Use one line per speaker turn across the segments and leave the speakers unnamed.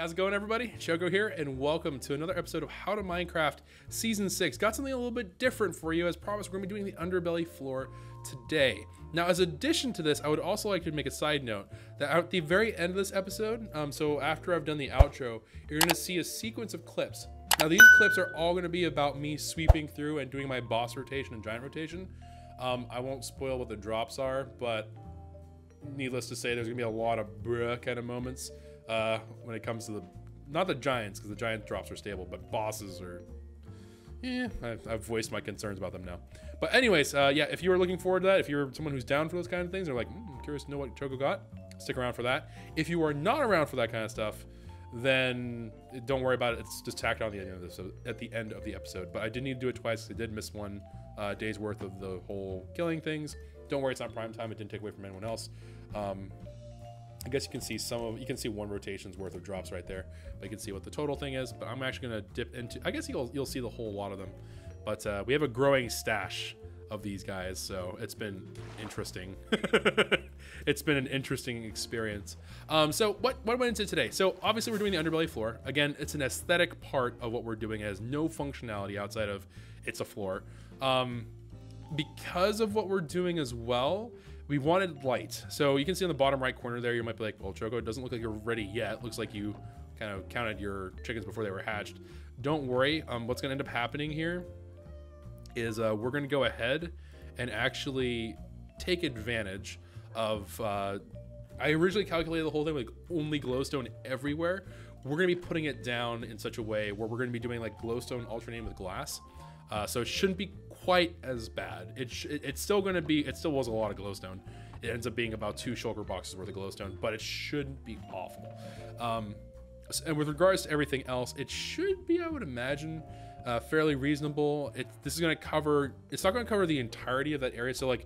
How's it going, everybody? Choco here, and welcome to another episode of How to Minecraft Season 6. Got something a little bit different for you. As promised, we're going to be doing the underbelly floor today. Now, as addition to this, I would also like to make a side note that at the very end of this episode, so after I've done the outro, you're going to see a sequence of clips. Now, these clips are all going to be about me sweeping through and doing my boss rotation and giant rotation. I won't spoil what the drops are, but needless to say, there's going to be a lot of bruh kind of moments. When it comes to not the giants, because the giant drops are stable, but bosses are, I've voiced my concerns about them now. But anyways, yeah, if you were looking forward to that, if you're someone who's down for those kind of things, or like, I'm curious to know what Choco got, stick around for that. If you are not around for that kind of stuff, then don't worry about it. It's just tacked on at the end of the episode. But I did need to do it twice, because I did miss one day's worth of the whole killing things. Don't worry, it's not prime time. It didn't take away from anyone else. I guess you can see you can see one rotation's worth of drops right there, but you can see what the total thing is. But I'm actually gonna dip into, I guess you'll see the whole lot of them. But we have a growing stash of these guys, so it's been interesting. It's been an interesting experience. So what went into today? So obviously we're doing the underbelly floor. Again, it's an aesthetic part of what we're doing. It has no functionality outside of it's a floor. Because of what we're doing as well, we wanted light. So you can see on the bottom right corner there, you might be like, well, Choco, it doesn't look like you're ready yet. It looks like you kind of counted your chickens before they were hatched. Don't worry. What's gonna end up happening here is we're gonna go ahead and actually take advantage of, I originally calculated the whole thing like only glowstone everywhere. We're gonna be putting it down in such a way where we're gonna be doing like glowstone alternating with glass. So it shouldn't be quite as bad. It's still going to be, it still was a lot of glowstone. It ends up being about 2 shulker boxes worth of glowstone, but it shouldn't be awful. And with regards to everything else, it should be, I would imagine, fairly reasonable. This is going to cover, it's not going to cover the entirety of that area. So like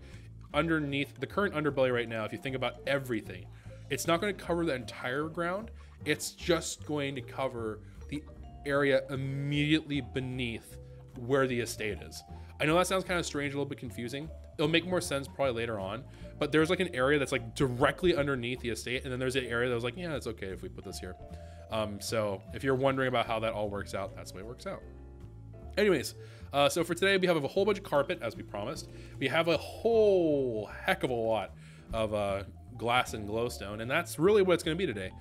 underneath the current underbelly right now, if you think about everything, it's not going to cover the entire ground. It's just going to cover the area immediately beneath where the estate is. I know that sounds kind of strange, a little bit confusing. It'll make more sense probably later on, but there's like an area that's like directly underneath the estate, and then there's an area that was like, yeah, it's okay if we put this here. So if you're wondering about how that all works out, that's the way it works out. Anyways, so for today, we have a whole bunch of carpet, as we promised. We have a whole heck of a lot of glass and glowstone, and that's really what it's going to be today.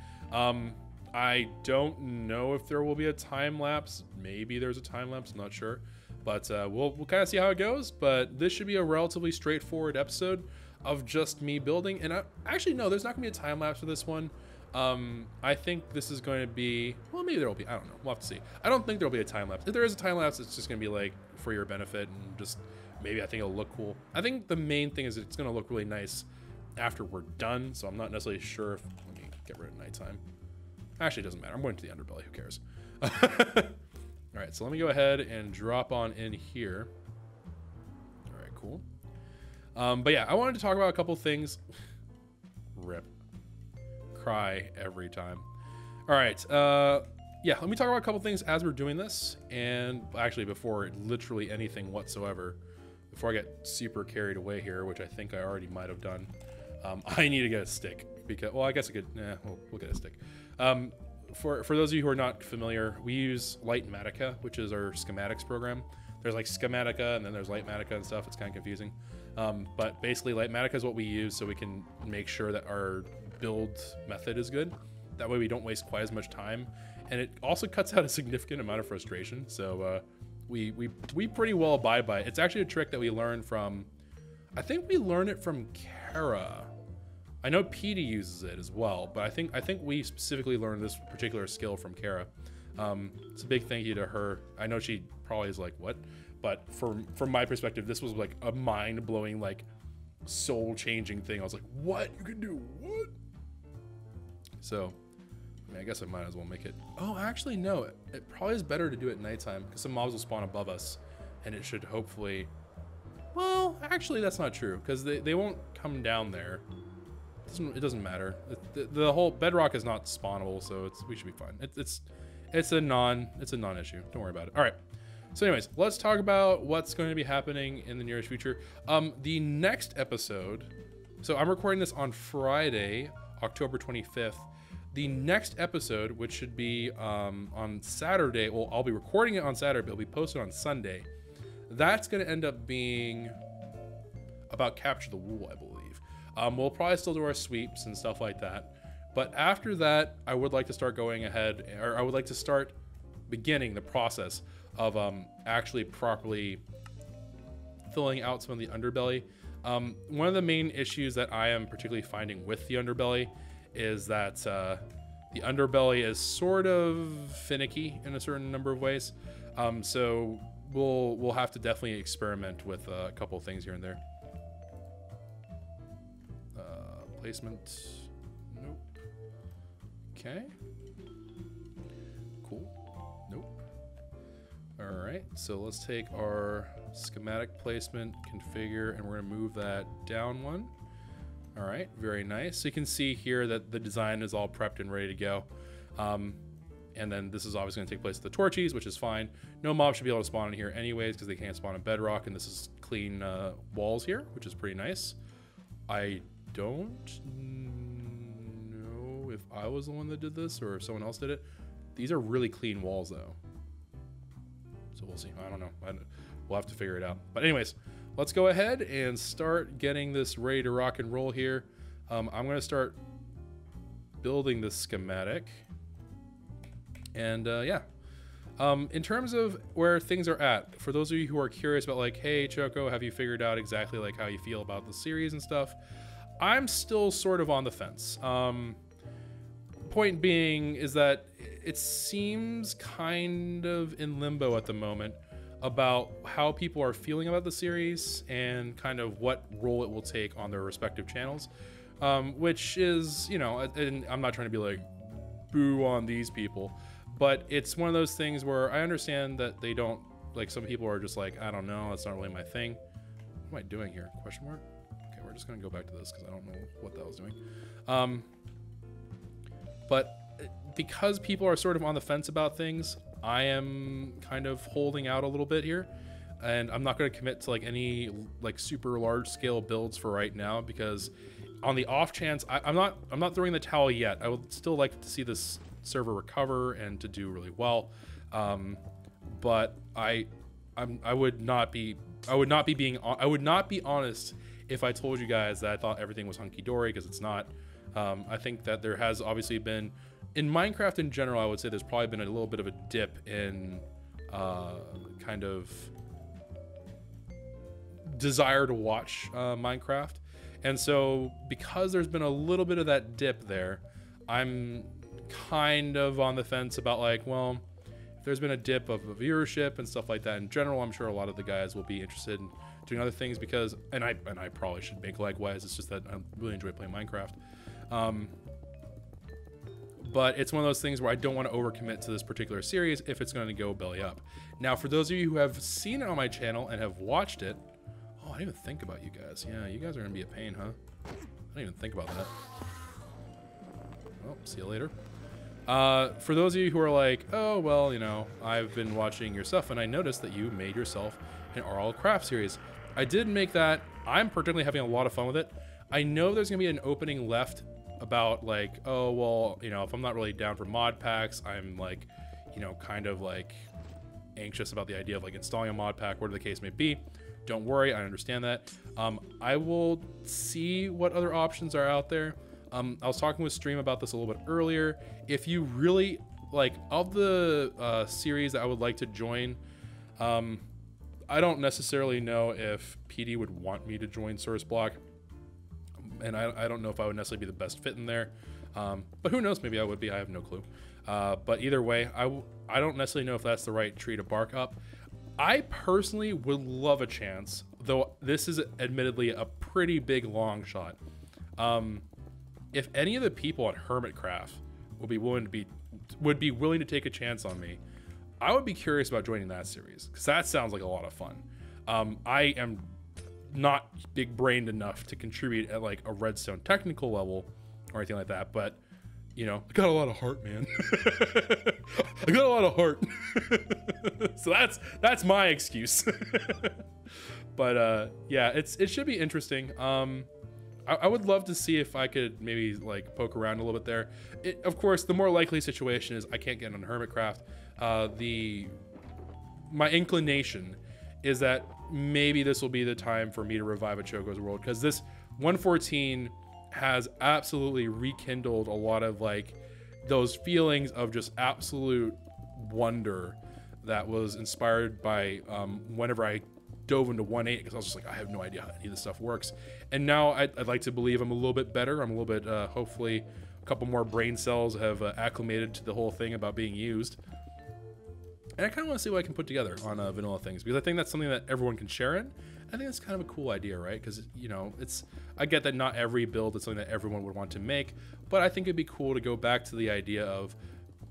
I don't know if there will be a time lapse. Maybe there's a time lapse, I'm not sure. But we'll kind of see how it goes. But this should be a relatively straightforward episode of just me building. And actually, no, there's not going to be a time lapse for this one. I think this is going to be, well, maybe there will be. I don't know. We'll have to see. I don't think there will be a time lapse. If there is a time lapse, it's just going to be like for your benefit and just maybe I think it'll look cool. I think the main thing is it's going to look really nice after we're done. So I'm not necessarily sure if, let me get rid of nighttime. Actually, it doesn't matter. I'm going to the underbelly. Who cares? All right, so let me go ahead and drop on in here. All right, cool. But yeah, I wanted to talk about a couple things. Rip. Cry every time. All right. Yeah, let me talk about a couple things as we're doing this. And actually, before literally anything whatsoever, before I get super carried away here, which I think I already might have done, I need to get a stick. Because, well, I guess I could, we'll get a stick. For those of you who are not familiar, we use Lightmatica, which is our schematics program. There's like Schematica and then there's Lightmatica and stuff. It's kind of confusing. But basically Lightmatica is what we use so we can make sure that our build method is good. That way we don't waste quite as much time. And it also cuts out a significant amount of frustration. So we pretty well abide by it. It's actually a trick that we learned from, I think we learned it from Kara. I know Petey uses it as well, but I think we specifically learned this particular skill from Kara. It's a big thank you to her. I know she probably is like, what? But from my perspective, this was like a mind-blowing, like soul-changing thing. I was like, what? You can do what? So, I mean, I guess I might as well make it. Oh, actually, no. It probably is better to do it at nighttime because some mobs will spawn above us, and it should hopefully. Well, actually, that's not true because they won't come down there. It doesn't matter. The whole bedrock is not spawnable, so we should be fine. It's a non-issue. Don't worry about it. All right. So anyways, let's talk about what's going to be happening in the nearest future. The next episode. So I'm recording this on Friday, October 25th. the next episode, which should be on Saturday, well, I'll be recording it on Saturday, but it'll be posted on Sunday. That's going to end up being about Capture the Wool, I believe. We'll probably still do our sweeps and stuff like that. But after that, I would like to start going ahead, or I would like to start beginning the process of actually properly filling out some of the underbelly. One of the main issues that I am particularly finding with the underbelly is that the underbelly is sort of finicky in a certain number of ways. So we'll have to definitely experiment with a couple of things here and there. Placement, nope. Okay. Cool. Nope. All right, so let's take our schematic placement, configure, and we're gonna move that down one. All right, very nice. So you can see here that the design is all prepped and ready to go. And then this is obviously gonna take place at the Torchies, which is fine. No mobs should be able to spawn in here anyways, because they can't spawn in bedrock, and this is clean walls here, which is pretty nice. I don't know if I was the one that did this or if someone else did it. These are really clean walls though. So we'll see. I don't know. We'll have to figure it out. But anyways, let's go ahead and start getting this ready to rock and roll here. I'm going to start building this schematic. And yeah. In terms of where things are at, for those of you who are curious about like, hey, Choco, have you figured out exactly like how you feel about the series and stuff? I'm still sort of on the fence. Point being is that it seems kind of in limbo at the moment about how people are feeling about the series and kind of what role it will take on their respective channels, which is, you know, and I'm not trying to be like boo on these people, but it's one of those things where I understand that they don't, like, some people are just like, I don't know, that's not really my thing. What am I doing here? Question mark? Okay, we're just gonna go back to this because I don't know what that was doing. But because people are sort of on the fence about things, I am kind of holding out a little bit here, and I'm not going to commit to like any like super large scale builds for right now, because on the off chance I'm not throwing the towel yet. I would still like to see this server recover and to do really well, but I would not be honest if I told you guys that I thought everything was hunky-dory, because it's not. I think that there has obviously been, in Minecraft in general, I would say there's probably been a little bit of a dip in kind of desire to watch Minecraft. And so because there's been a little bit of that dip there, I'm kind of on the fence about like, well, if there's been a dip of viewership and stuff like that in general, I'm sure a lot of the guys will be interested in doing other things, because, and I probably should make likewise, it's just that I really enjoy playing Minecraft. But it's one of those things where I don't want to overcommit to this particular series if it's going to go belly up. Now, for those of you who have seen it on my channel and have watched it, oh, I didn't even think about you guys. Yeah, you guys are going to be a pain, huh? I didn't even think about that. Well, see you later. For those of you who are like, oh, well, you know, I've been watching your stuff and I noticed that you made yourself an RL Craft series. I did make that. I'm particularly having a lot of fun with it. I know there's going to be an opening left about like, oh, well, you know, if I'm not really down for mod packs, I'm like, you know, kind of like anxious about the idea of like installing a mod pack, whatever the case may be. Don't worry, I understand that. I will see what other options are out there. I was talking with Stream about this a little bit earlier. If you really like, of the series that I would like to join, I don't necessarily know if PD would want me to join Source Block. And I don't know if I would necessarily be the best fit in there, but who knows, maybe I would be, I have no clue. But either way, I don't necessarily know if that's the right tree to bark up. I personally would love a chance, though this is admittedly a pretty big long shot. If any of the people at Hermitcraft would be willing to take a chance on me, I would be curious about joining that series, because that sounds like a lot of fun. I am not big brained enough to contribute at like a redstone technical level or anything like that, but you know, I got a lot of heart, man. I got a lot of heart. So that's my excuse. But yeah, it should be interesting. I would love to see if I could maybe like poke around a little bit there. Of course, the more likely situation is I can't get on Hermitcraft. My inclination is that maybe this will be the time for me to revive a Choco's World, because this 114 has absolutely rekindled a lot of like those feelings of just absolute wonder that was inspired by whenever I dove into 1.8, because I was just like, I have no idea how any of this stuff works. And now I'd like to believe I'm a little bit better. I'm a little bit, hopefully a couple more brain cells have acclimated to the whole thing about being used. And I kind of want to see what I can put together on vanilla things, because I think that's something that everyone can share in. I think it's kind of a cool idea, right? Because, you know, I get that not every build is something that everyone would want to make, but I think it'd be cool to go back to the idea of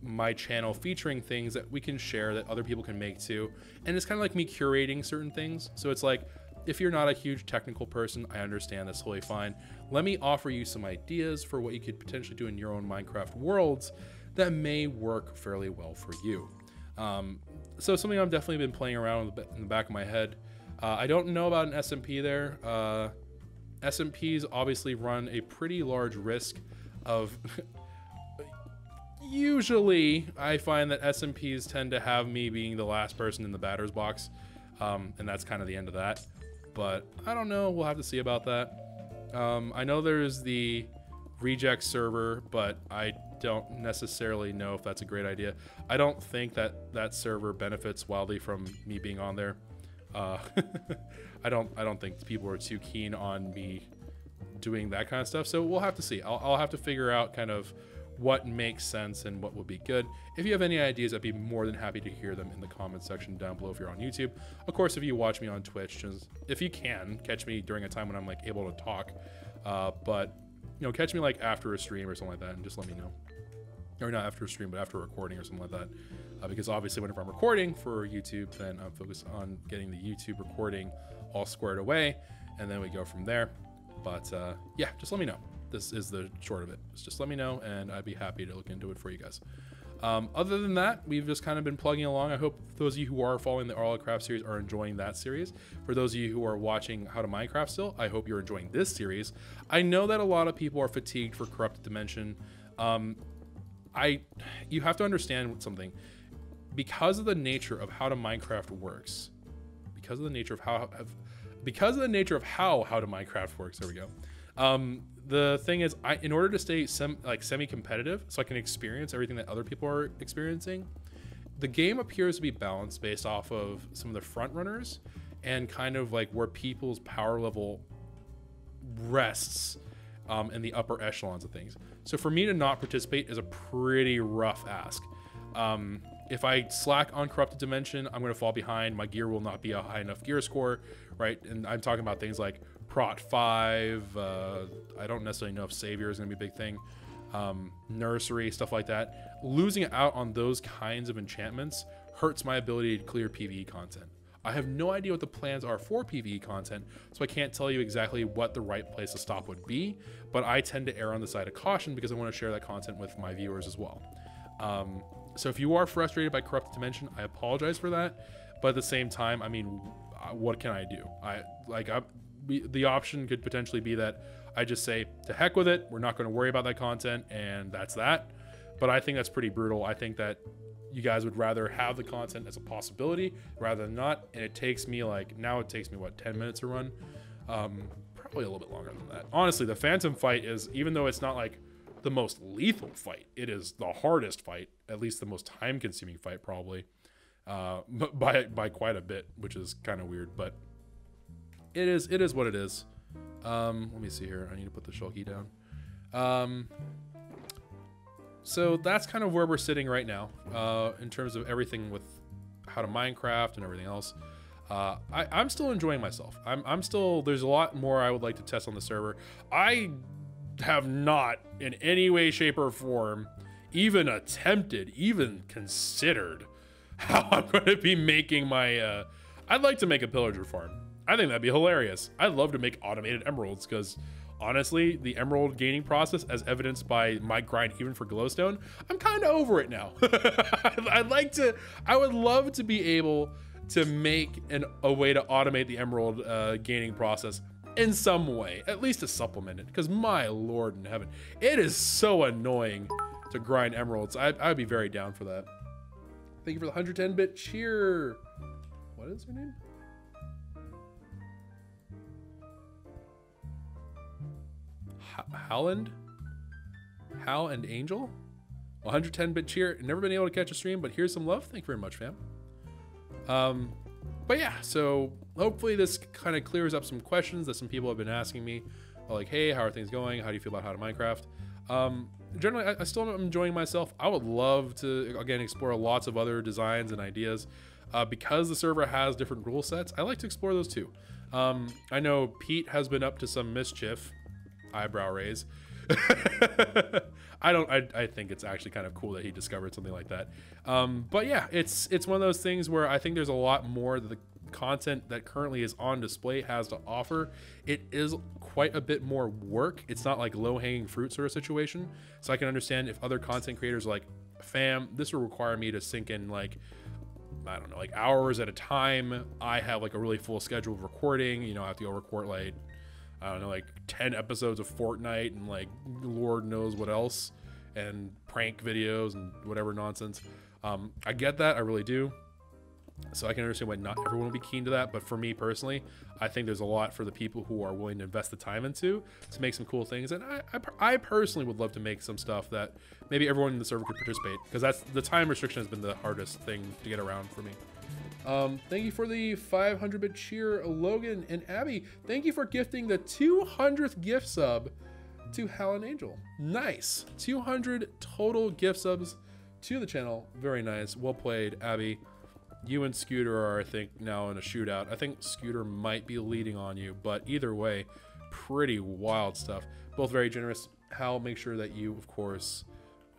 my channel featuring things that we can share that other people can make too. And it's kind of like me curating certain things. So it's like, if you're not a huge technical person, I understand, that's totally fine. Let me offer you some ideas for what you could potentially do in your own Minecraft worlds that may work fairly well for you. So something I've definitely been playing around with in the back of my head. I don't know about an SMP there. SMPs obviously run a pretty large risk of usually I find that SMPs tend to have me being the last person in the batter's box, and that's kind of the end of that. But I don't know, we'll have to see about that. I know there's the reject server, but I don't necessarily know if that's a great idea. I don't think that that server benefits wildly from me being on there. I don't think people are too keen on me doing that kind of stuff, so we'll have to see. I'll have to figure out kind of what makes sense and what would be good. If you have any ideas, I'd be more than happy to hear them in the comment section down below if you're on YouTube. Of course, if you watch me on Twitch, just, if you can, catch me during a time when I'm like able to talk. But you know, catch me like after a stream or something like that and just let me know. Or not after a stream, but after a recording or something like that. Because obviously whenever I'm recording for YouTube, then I'm focused on getting the YouTube recording all squared away, and then we go from there. But yeah, just let me know. This is the short of it. Just let me know, and I'd be happy to look into it for you guys. Other than that, we've just kind of been plugging along. I hope those of you who are following the Arla Craft series are enjoying that series. For those of you who are watching How to Minecraft still, I hope you're enjoying this series. I know that a lot of people are fatigued for Corrupted Dimension. You have to understand something. Because of the nature of how to Minecraft works, because of the nature of how How to Minecraft works, there we go. The thing is, in order to stay semi-competitive, so I can experience everything that other people are experiencing, the game appears to be balanced based off of some of the front runners and kind of like where people's power level rests in the upper echelons of things. So for me to not participate is a pretty rough ask. If I slack on Corrupted Dimension, I'm going to fall behind. My gear will not be a high enough gear score, right? And I'm talking about things like Prot 5. I don't necessarily know if Savior is going to be a big thing. Nursery, stuff like that. Losing out on those kinds of enchantments hurts my ability to clear PvE content. I have no idea what the plans are for PvE content, so I can't tell you exactly what the right place to stop would be, but I tend to err on the side of caution because I want to share that content with my viewers as well. So if you are frustrated by Corrupted Dimension, I apologize for that, but at the same time, I mean, what can I do? The option could potentially be that I just say, to heck with it, we're not going to worry about that content, and that's that. But I think that's pretty brutal. I think that you guys would rather have the content as a possibility rather than not, and it takes me like, now it takes me what, 10 minutes to run? Probably a little bit longer than that. Honestly, the Phantom fight is, even though it's not like the most lethal fight, it is the hardest fight, at least the most time-consuming fight probably, by quite a bit, which is kind of weird, but it is what it is. Let me see here. I need to put the Shulky down. So that's kind of where we're sitting right now, in terms of everything with How to Minecraft and everything else. I'm still enjoying myself. I'm still, there's a lot more I would like to test on the server. I have not in any way, shape, or form even attempted, even considered how I'm going to be making my, I'd like to make a pillager farm. I think that'd be hilarious. I'd love to make automated emeralds because honestly, the emerald gaining process, as evidenced by my grind even for glowstone, I'm kind of over it now. I would love to be able to make a way to automate the emerald gaining process in some way, at least to supplement it, because my lord in heaven, it is so annoying to grind emeralds. I'd be very down for that. Thank you for the 110-bit cheer. What is her name? Howland? Hal and Angel? 110-bit cheer. Never been able to catch a stream, but here's some love. Thank you very much, fam. But yeah, so hopefully this kind of clears up some questions that some people have been asking me. Like, hey, how are things going? How do you feel about How to Minecraft? Generally, I still am enjoying myself. I would love to, again, explore lots of other designs and ideas. Because the server has different rule sets, I like to explore those too. I know Pete has been up to some mischief. Eyebrow raise. I think it's actually kind of cool that he discovered something like that. But yeah, it's one of those things where I think there's a lot more that the content that currently is on display has to offer. It is quite a bit more work. It's not like low-hanging fruit sort of situation. So I can understand if other content creators are like, fam, this will require me to sink in like, I don't know, like hours at a time. I have like a really full schedule of recording. You know, I have to go record like, I don't know, like 10 episodes of Fortnite and like Lord knows what else, and prank videos and whatever nonsense. I get that, I really do. So I can understand why not everyone will be keen to that, but for me personally, I think there's a lot for the people who are willing to invest the time into to make some cool things. And I personally would love to make some stuff that maybe everyone in the server could participate, because that's the time restriction has been the hardest thing to get around for me. Thank you for the 500-bit cheer, Logan and Abby. Thank you for gifting the 200th gift sub to Hal and Angel. Nice. 200 total gift subs to the channel. Very nice. Well played, Abby. You and Scooter are, I think, now in a shootout. I think Scooter might be leading on you, but either way, pretty wild stuff. Both very generous. Hal, make sure that you, of course,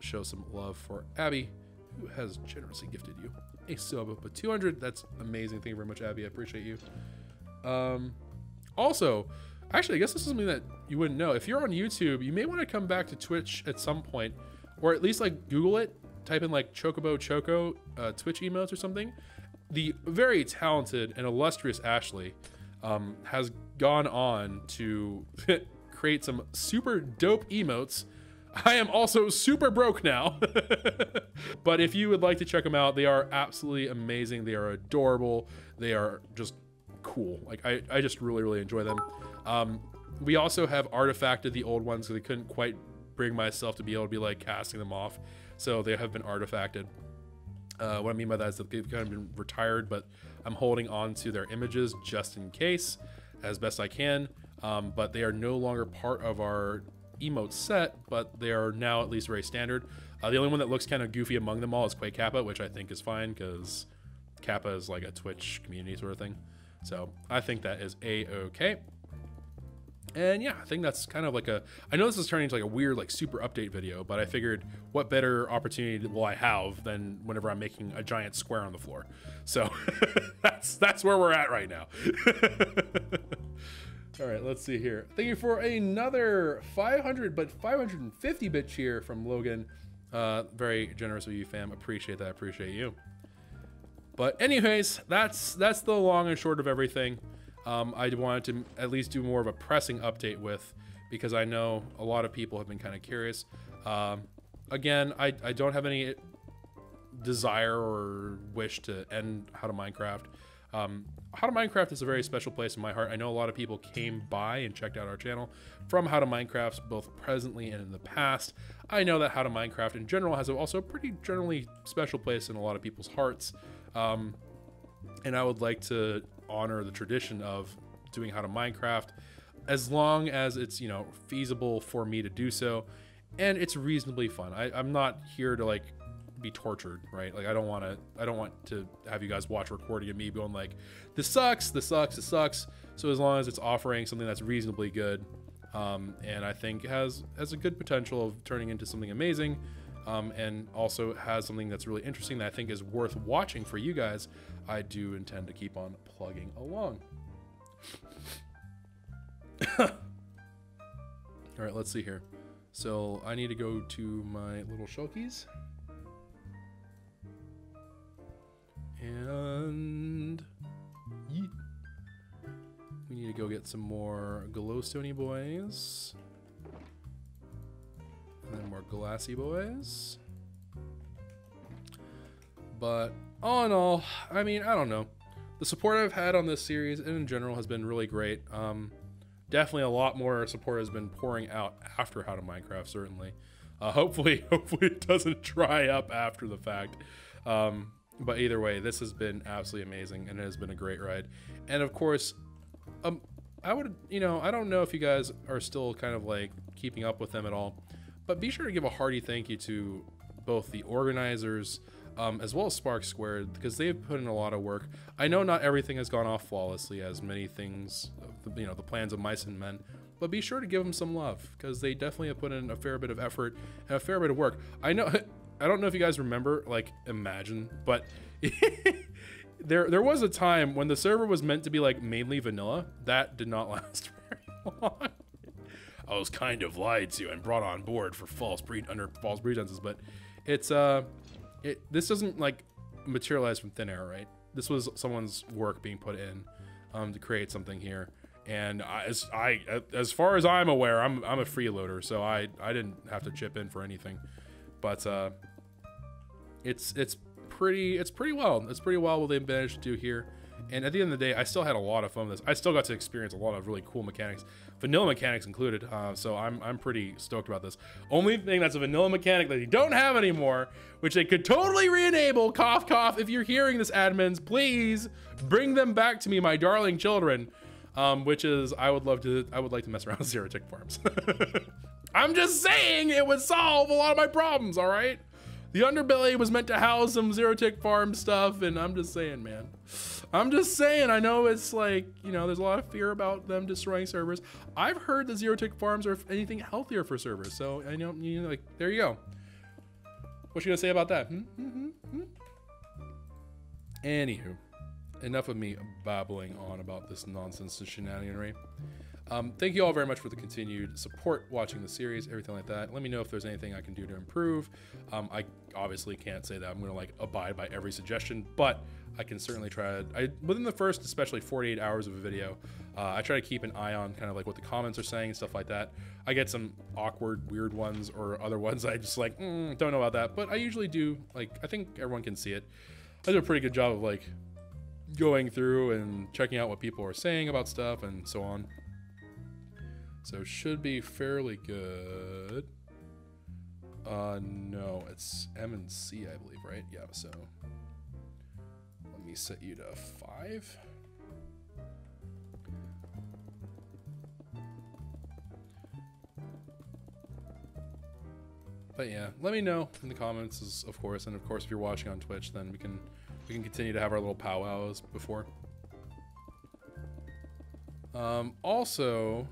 show some love for Abby, who has generously gifted you a sub of 200. That's amazing. Thank you very much, Abby. I appreciate you. Also, actually, I guess this is something that you wouldn't know. If you're on YouTube, you may want to come back to Twitch at some point, or at least like Google it, type in like Chocobo Choco Twitch emotes or something. The very talented and illustrious Ashley has gone on to create some super dope emotes. I am also super broke now. But if you would like to check them out, they are absolutely amazing. They are adorable. They are just cool. Like I just really enjoy them. We also have artifacted the old ones because I couldn't quite bring myself to be able to be like casting them off. So they have been artifacted. What I mean by that is that they've kind of been retired, but I'm holding on to their images just in case as best I can. But they are no longer part of our emote set, but they are now at least very standard. The only one that looks kind of goofy among them all is Quake Kappa, which I think is fine because Kappa is like a Twitch community sort of thing. So I think that is a-okay. And yeah, I think that's kind of like a, I know this is turning into like a weird like super update video, but I figured what better opportunity will I have than whenever I'm making a giant square on the floor. So that's where we're at right now. All right, let's see here. Thank you for another 500 but 550-bit cheer from Logan. Very generous of you, fam. Appreciate that. Appreciate you. But anyways, that's the long and short of everything. I wanted to at least do more of a pressing update with, because I know a lot of people have been kind of curious. Again, I don't have any desire or wish to end How to Minecraft. How to Minecraft is a very special place in my heart. I know a lot of people came by and checked out our channel from How to Minecraft, both presently and in the past. I know that How to Minecraft in general has also a pretty generally special place in a lot of people's hearts. And I would like to honor the tradition of doing How to Minecraft as long as it's, you know, feasible for me to do so, and it's reasonably fun. I'm not here to like be tortured, right? Like I don't want to have you guys watch recording of me going like, this sucks, this sucks, this sucks. So as long as it's offering something that's reasonably good, and I think has a good potential of turning into something amazing, and also has something that's really interesting that I think is worth watching for you guys, I do intend to keep on plugging along. All right, let's see here. So I need to go to my little shulkies. And we need to go get some more glowstone boys. And then more glassy boys. But all in all, I mean, I don't know. The support I've had on this series and in general has been really great. Definitely a lot more support has been pouring out after How to Minecraft, certainly. Hopefully it doesn't dry up after the fact. But either way, this has been absolutely amazing and it has been a great ride. And of course, I would, you know, I don't know if you guys are still kind of like keeping up with them at all, but be sure to give a hearty thank you to both the organizers as well as Spark Squared, because they've put in a lot of work. I know not everything has gone off flawlessly, as many things, you know, the plans of mice and men, but be sure to give them some love, because they definitely have put in a fair bit of effort and a fair bit of work. I know, I don't know if you guys remember, like, Imagine, but there was a time when the server was meant to be like mainly vanilla. That did not last very long. I was kind of lied to and brought on board for under false pretenses, but it's this doesn't like materialize from thin air, right? This was someone's work being put in to create something here. And as far as I'm aware, I'm a freeloader, so I didn't have to chip in for anything. But it's pretty well. It's pretty well what they managed to do here. And at the end of the day, I still had a lot of fun with this. I still got to experience a lot of really cool mechanics, vanilla mechanics included. So I'm pretty stoked about this. Only thing that's a vanilla mechanic that you don't have anymore, which they could totally re-enable. Cough, cough. If you're hearing this, admins, please bring them back to me, my darling children. Which is I would like to mess around with Zero Tick Farms. I'm just saying it would solve a lot of my problems. All right. The underbelly was meant to house some Zero Tick Farm stuff, and I'm just saying, man. I'm just saying, I know it's like, you know, there's a lot of fear about them destroying servers. I've heard that Zero Tick Farms are anything healthier for servers, so I know, you know, like, there you go. What you gonna say about that? Anywho, enough of me babbling on about this nonsense and shenaniganry. Thank you all very much for the continued support, watching the series, everything like that. Let me know if there's anything I can do to improve. I obviously can't say that I'm gonna like abide by every suggestion, but I can certainly try. Within the first, especially 48 hours of a video, I try to keep an eye on kind of like what the comments are saying and stuff like that. I get some awkward, weird ones or other ones I just like, don't know about that, but I usually do. Like, I think everyone can see it. I do a pretty good job of like going through and checking out what people are saying about stuff and so on. So should be fairly good. No, it's M and C, I believe, right? Yeah, so let me set you to 5. But yeah, let me know in the comments, of course, and of course if you're watching on Twitch, then we can continue to have our little powwows before. Also,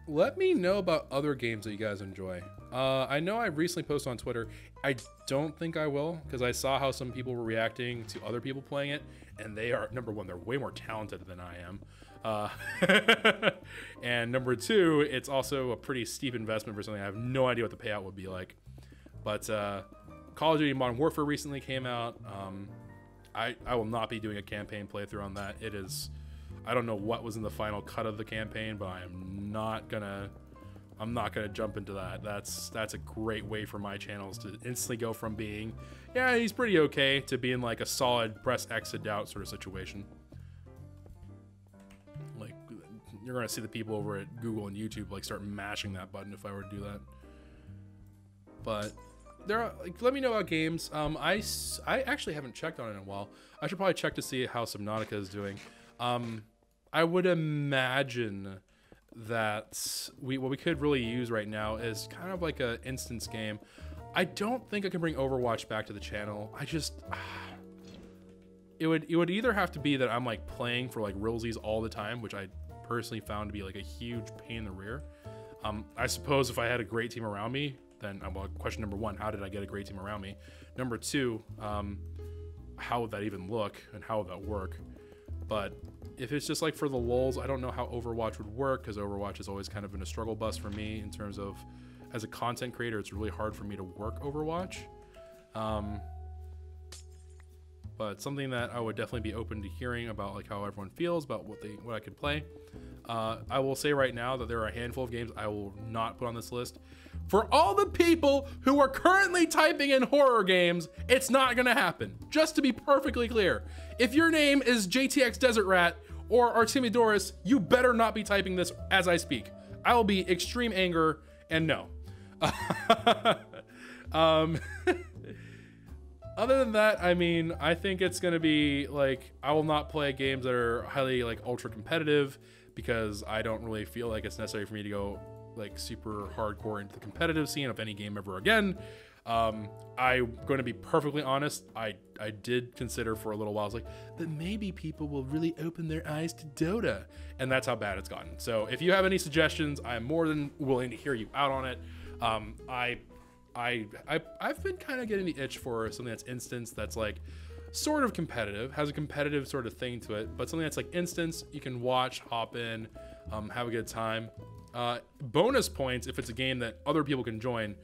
let me know about other games that you guys enjoy. I know I recently posted on Twitter. I don't think I will, because I saw how some people were reacting to other people playing it, and they are, number one, they're way more talented than I am. And number two, it's also a pretty steep investment for something I have no idea what the payout would be like. But Call of Duty Modern Warfare recently came out. I will not be doing a campaign playthrough on that. It is, I don't know what was in the final cut of the campaign, but I'm not gonna jump into that. That's a great way for my channels to instantly go from being, yeah, he's pretty okay, to being like a solid press X to doubt sort of situation. Like, you're gonna see the people over at Google and YouTube like start mashing that button if I were to do that. But there are, like, let me know about games. I actually haven't checked on it in a while. I should probably check to see how Subnautica is doing. I would imagine that what we could really use right now is kind of like a instance game. I don't think I can bring Overwatch back to the channel. I just it would either have to be that I'm like playing for like realsies all the time, which I personally found to be like a huge pain in the rear. I suppose if I had a great team around me, then well, question number one, how did I get a great team around me? Number two, how would that even look and how would that work? But if it's just like for the lulz, I don't know how Overwatch would work, because Overwatch has always kind of been a struggle bus for me in terms of, as a content creator, it's really hard for me to work Overwatch. but something that I would definitely be open to hearing about, like how everyone feels about what I could play. I will say right now that there are a handful of games I will not put on this list. For all the people who are currently typing in horror games, it's not gonna happen. Just to be perfectly clear, if your name is JTX Desert Rat or Artemidoris, you better not be typing this as I speak. I will be extreme anger and no. Other than that, I mean, I think it's gonna be like, I will not play games that are highly like ultra competitive because I don't really feel like it's necessary for me to go like super hardcore into the competitive scene of any game ever again. I'm going to be perfectly honest. I did consider for a little while, I was like, but maybe people will really open their eyes to Dota. And that's how bad it's gotten. So if you have any suggestions, I'm more than willing to hear you out on it. I've been kind of getting the itch for something that's instance, that's like sort of competitive, has a competitive sort of thing to it, but something that's like instance, you can watch, hop in, have a good time. Bonus points if it's a game that other people can join,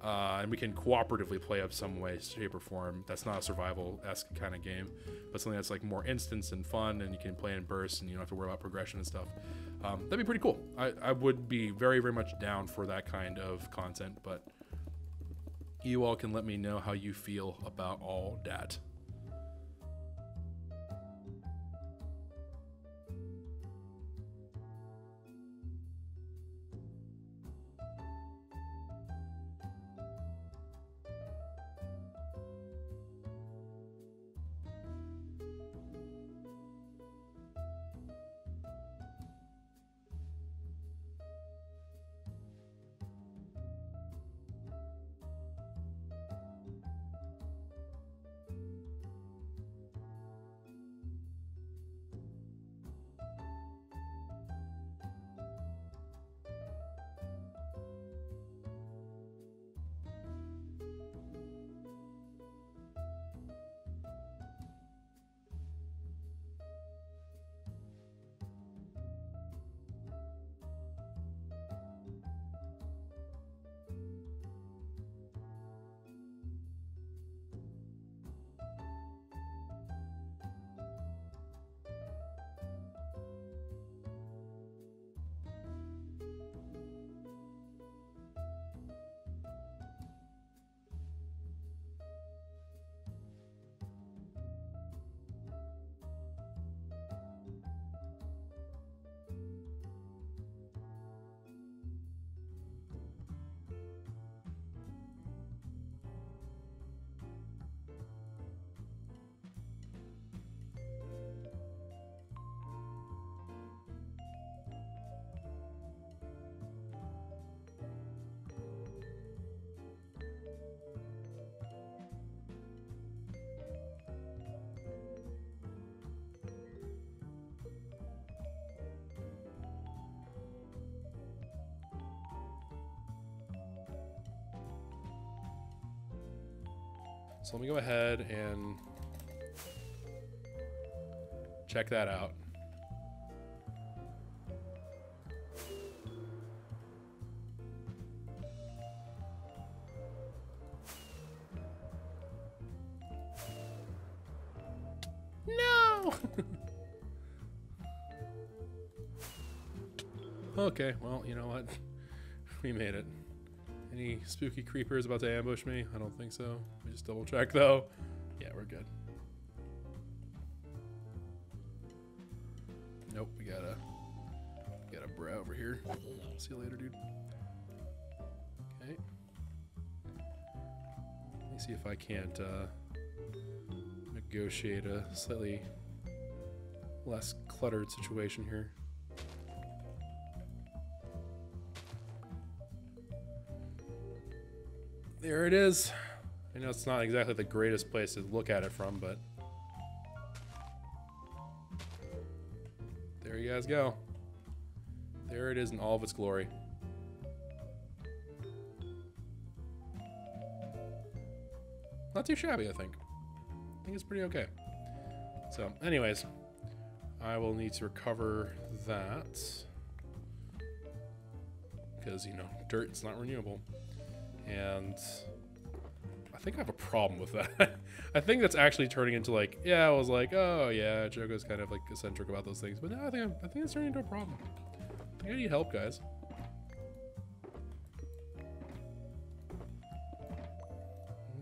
and we can cooperatively play of some way, shape, or form. That's not a survival-esque kind of game, but something that's like more instance and fun, and you can play in bursts, and you don't have to worry about progression and stuff. That'd be pretty cool. I would be very, very much down for that kind of content, but you all can let me know how you feel about all that. So let me go ahead and check that out. No! Okay, well, you know what? We made it. Any spooky creepers about to ambush me? I don't think so. Let me just double check though. Yeah, we're good. Nope, we got a bro over here. See you later, dude. Okay. Let me see if I can't negotiate a slightly less cluttered situation here. There it is. I know it's not exactly the greatest place to look at it from, but there you guys go. There it is in all of its glory. Not too shabby, I think. I think it's pretty okay. So, anyways, I will need to recover that because, you know, dirt is not renewable. And I think I have a problem with that. I think that's actually turning into like, yeah, I was like, oh yeah, Choco's kind of like eccentric about those things, but now I think it's turning into a problem. I think I need help, guys.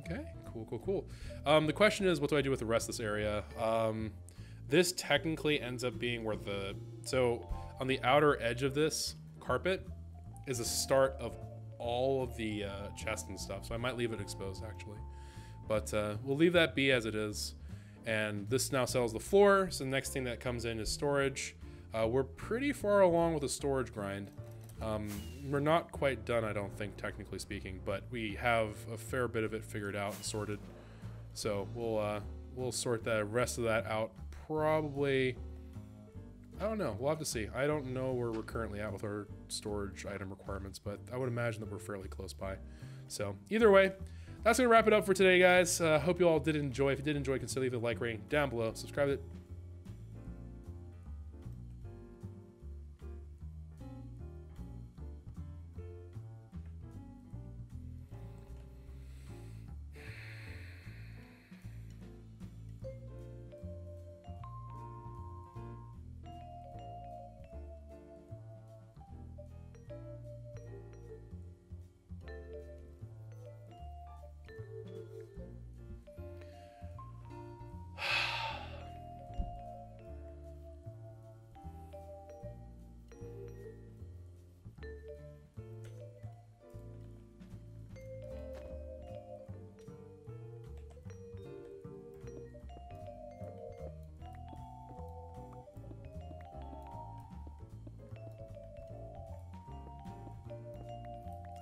Okay, cool. The question is, what do I do with the rest of this area? This technically ends up being where so on the outer edge of this carpet is the start of all of the chests and stuff, so I might leave it exposed actually, but we'll leave that be as it is. And this now settles the floor, so the next thing that comes in is storage. We're pretty far along with the storage grind. We're not quite done, I don't think, technically speaking, but we have a fair bit of it figured out and sorted, so we'll sort the rest of that out probably. I don't know. We'll have to see. I don't know where we're currently at with our storage item requirements, but I would imagine that we're fairly close by. So either way, that's going to wrap it up for today, guys. Hope you all did enjoy. If you did enjoy, consider leaving a like rating down below. Subscribe to it.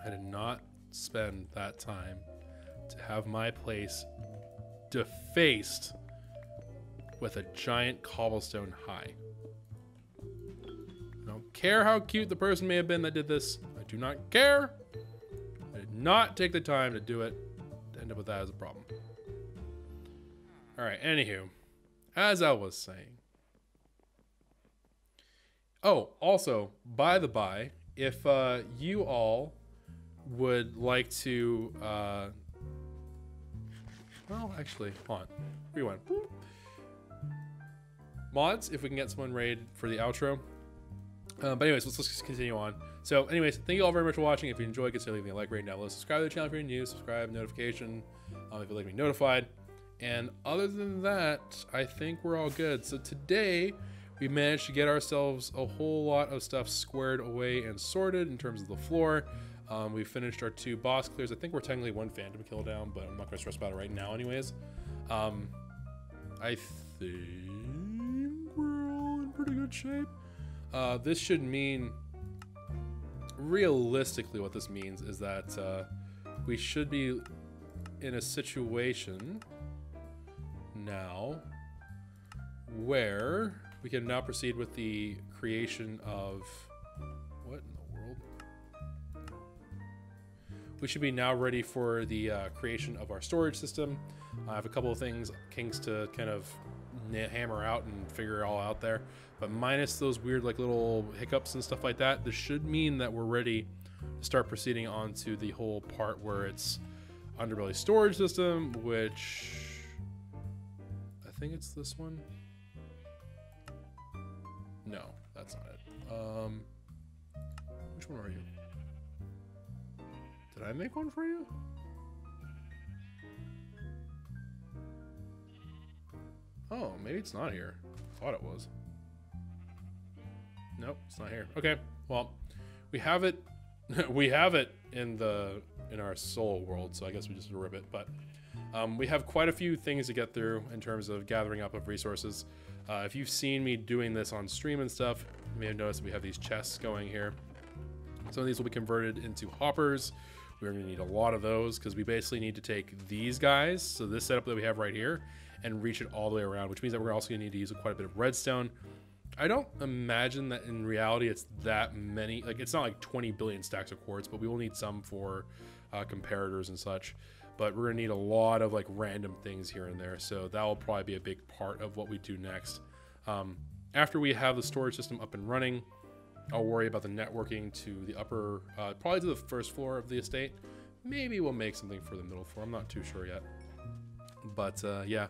I did not spend that time to have my place defaced with a giant cobblestone high. I don't care how cute the person may have been that did this. I do not care. I did not take the time to do it to end up with that as a problem. All right, anywho, as I was saying. Oh, also, by the by, if you all would like to well, actually, hold on, rewind. Mods, if we can get someone raid for the outro. But anyways, let's just continue on. So anyways, thank you all very much for watching. If you enjoyed, consider leaving a like, rating down below. Subscribe to the channel if you're new. Subscribe, notification if you'd like to be notified. And other than that, I think we're all good. So today we managed to get ourselves a whole lot of stuff squared away and sorted in terms of the floor. We finished our 2 boss clears. I think we're technically 1 phantom kill down, but I'm not gonna stress about it right now anyways. I think we're all in pretty good shape. This should mean, realistically what this means is that we should be in a situation now where we can now proceed with the creation of, what in the world? We should be now ready for the creation of our storage system. I have a couple of kinks to kind of hammer out and figure it all out there, but minus those weird like little hiccups and stuff like that, this should mean that we're ready to start proceeding on to the whole part where it's underbelly storage system, which I think it's this one. No, that's not it. Which one are you? Did I make one for you? Oh, maybe it's not here. Thought it was. Nope, it's not here. Okay, well, we have it. We have it in our soul world, so I guess we just rip it. But we have quite a few things to get through in terms of gathering up of resources. If you've seen me doing this on stream and stuff, you may have noticed that we have these chests going here. Some of these will be converted into hoppers. We're going to need a lot of those because we basically need to take these guys, so this setup that we have right here, and reach it all the way around, which means that we're also going to need to use quite a bit of redstone. I don't imagine that in reality it's that many. Like, it's not like 20 billion stacks of quartz, but we will need some for comparators and such. But we're going to need a lot of like random things here and there, so that will probably be a big part of what we do next. After we have the storage system up and running, I'll worry about the networking to the upper, probably to the first floor of the estate. Maybe we'll make something for the middle floor. I'm not too sure yet. But yeah,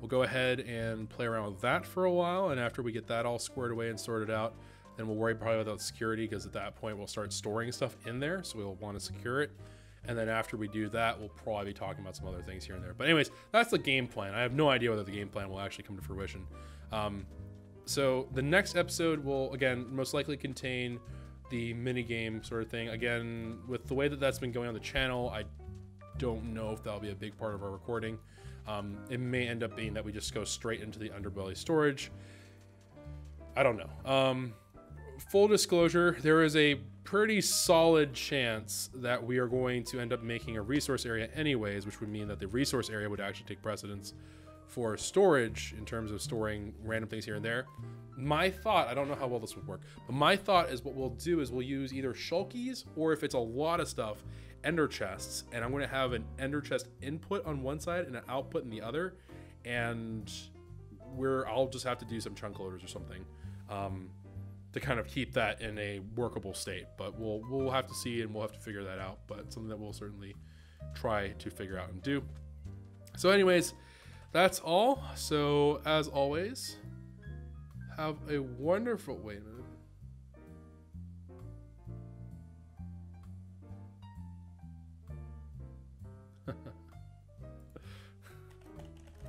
we'll go ahead and play around with that for a while. And after we get that all squared away and sorted out, then we'll worry probably about security, because at that point we'll start storing stuff in there. So we'll want to secure it. And then after we do that, we'll probably be talking about some other things here and there. But anyways, that's the game plan. I have no idea whether the game plan will actually come to fruition. So the next episode will, again, most likely contain the mini game sort of thing. Again, with the way that that's been going on the channel, I don't know if that'll be a big part of our recording. It may end up being that we just go straight into the underbelly storage. I don't know. Full disclosure, there is a pretty solid chance that we are going to end up making a resource area anyways, which would mean that the resource area would actually take precedence for storage in terms of storing random things here and there. My thought, I don't know how well this would work, but my thought is what we'll do is we'll use either shulkies, or if it's a lot of stuff, ender chests. And I'm going to have an ender chest input on one side and an output in the other. And I'll just have to do some chunk loaders or something to kind of keep that in a workable state. But we'll have to see, and we'll have to figure that out. But something that we'll certainly try to figure out and do. So anyways, that's all. So as always, have a wonderful, wait a minute.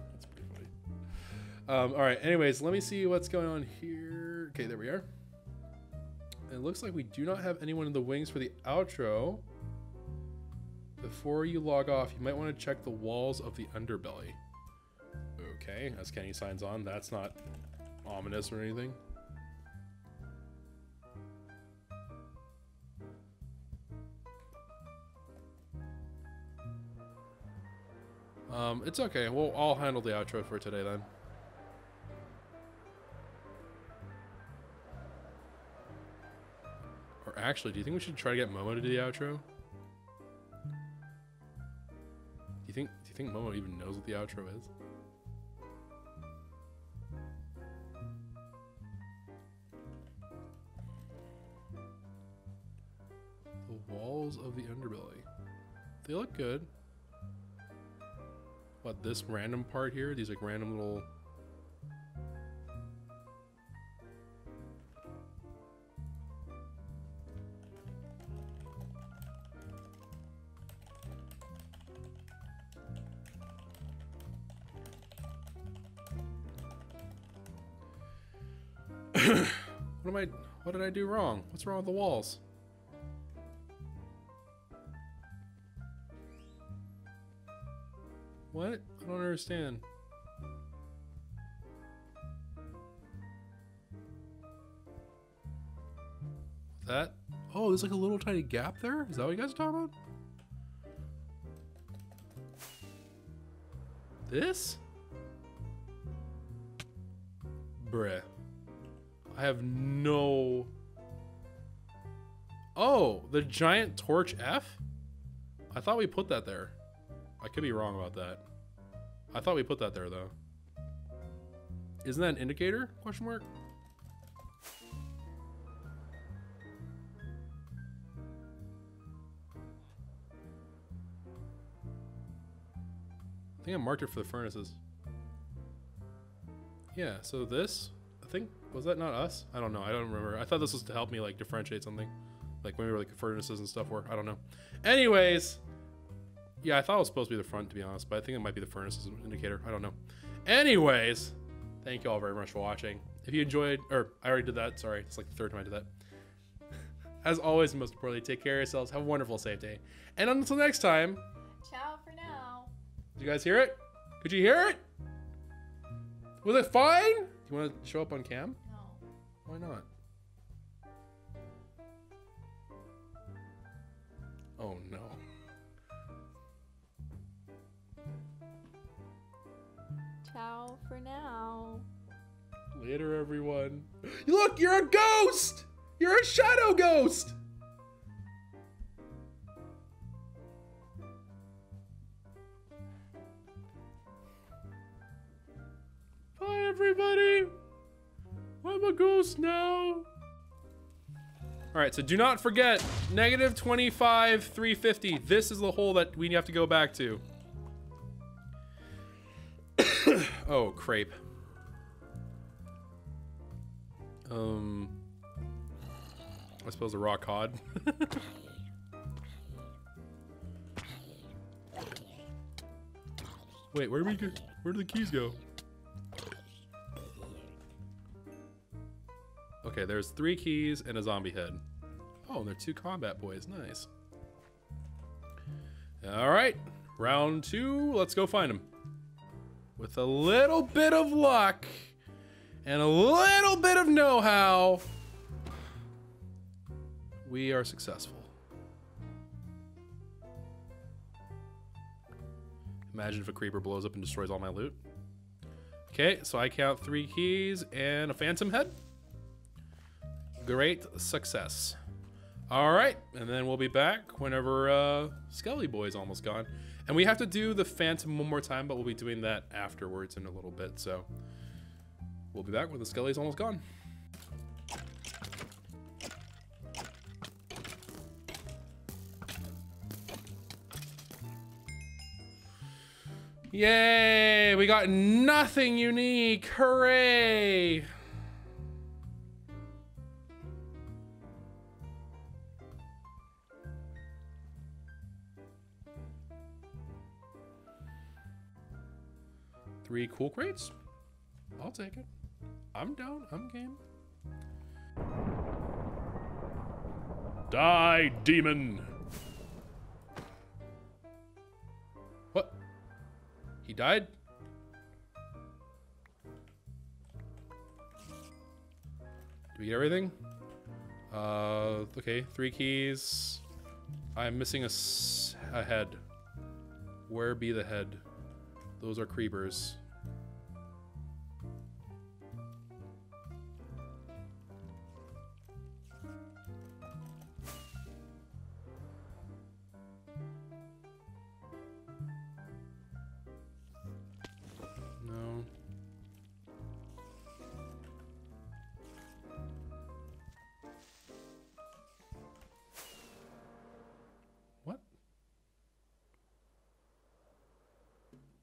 That's pretty funny. All right, anyways, let me see what's going on here. Okay, there we are. It looks like we do not have anyone in the wings for the outro. Before you log off, you might want to check the walls of the underbelly. Okay, as Kenny signs on, that's not ominous or anything. It's okay. Well, I'll handle the outro for today then. Or actually, do you think we should try to get Momo to do the outro? Do you think Momo even knows what the outro is? The walls of the underbelly. They look good. What, this random part here? These like random little... What did I do wrong? What's wrong with the walls? What? I don't understand. That? Oh, there's like a little tiny gap there? Is that what you guys are talking about? This? Bruh. I have no... Oh, the giant torch F? I thought we put that there. I could be wrong about that. I thought we put that there though. Isn't that an indicator? Question mark? I think I marked it for the furnaces. Yeah, so this, I think, was that not us? I don't know, I don't remember. I thought this was to help me like differentiate something. Like maybe like the furnaces and stuff were, I don't know. Anyways, yeah, I thought it was supposed to be the front, to be honest, but I think it might be the furnaces indicator. I don't know. Anyways, thank you all very much for watching. If you enjoyed, or I already did that, sorry. It's like the third time I did that. As always, most importantly, take care of yourselves. Have a wonderful, safe day. And until next time.
Ciao for now.
Did you guys hear it? Could you hear it? Was it fine? Do you want to show up on cam?
No.
Why not? Oh no.
Ciao for now.
Later, everyone. Look, you're a ghost! You're a shadow ghost! Bye, everybody. I'm a ghost now. All right, so do not forget, negative 25, 350. This is the hole that we have to go back to. Oh, crepe. I suppose a raw cod. Wait, where do we go? Where do the keys go? Okay, there's 3 keys and a zombie head. Oh, and they're 2 combat boys. Nice. All right, round 2. Let's go find them. With a little bit of luck and a little bit of know-how, we are successful. Imagine if a creeper blows up and destroys all my loot. Okay, so I count 3 keys and a phantom head. Great success. All right, and then we'll be back whenever Skelly Boy's almost gone. And we have to do the phantom one more time, but we'll be doing that afterwards in a little bit. So we'll be back when the Skelly's almost gone. Yay, we got nothing unique. Hooray. Three cool crates? I'll take it. I'm down. I'm game. Die, demon! What? He died? Do we get everything? Okay, 3 keys. I'm missing a head. Where be the head? Those are creepers. No. What?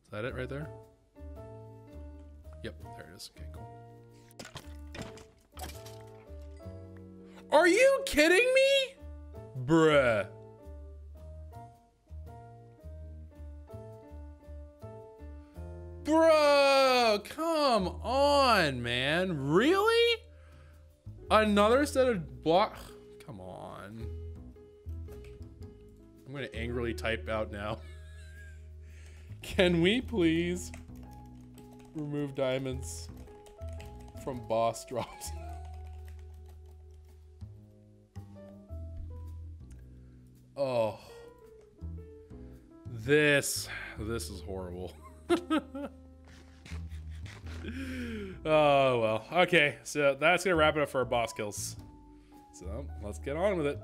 Is that it right there? Yep, there it is. Okay, cool. Are you kidding me? Bruh. Bro, come on, man. Really? Another set of block? Come on. I'm gonna angrily type out now. Can we please remove diamonds from boss drops? Oh. This is horrible. Oh, well. Okay, so that's gonna wrap it up for our boss kills. So let's get on with it.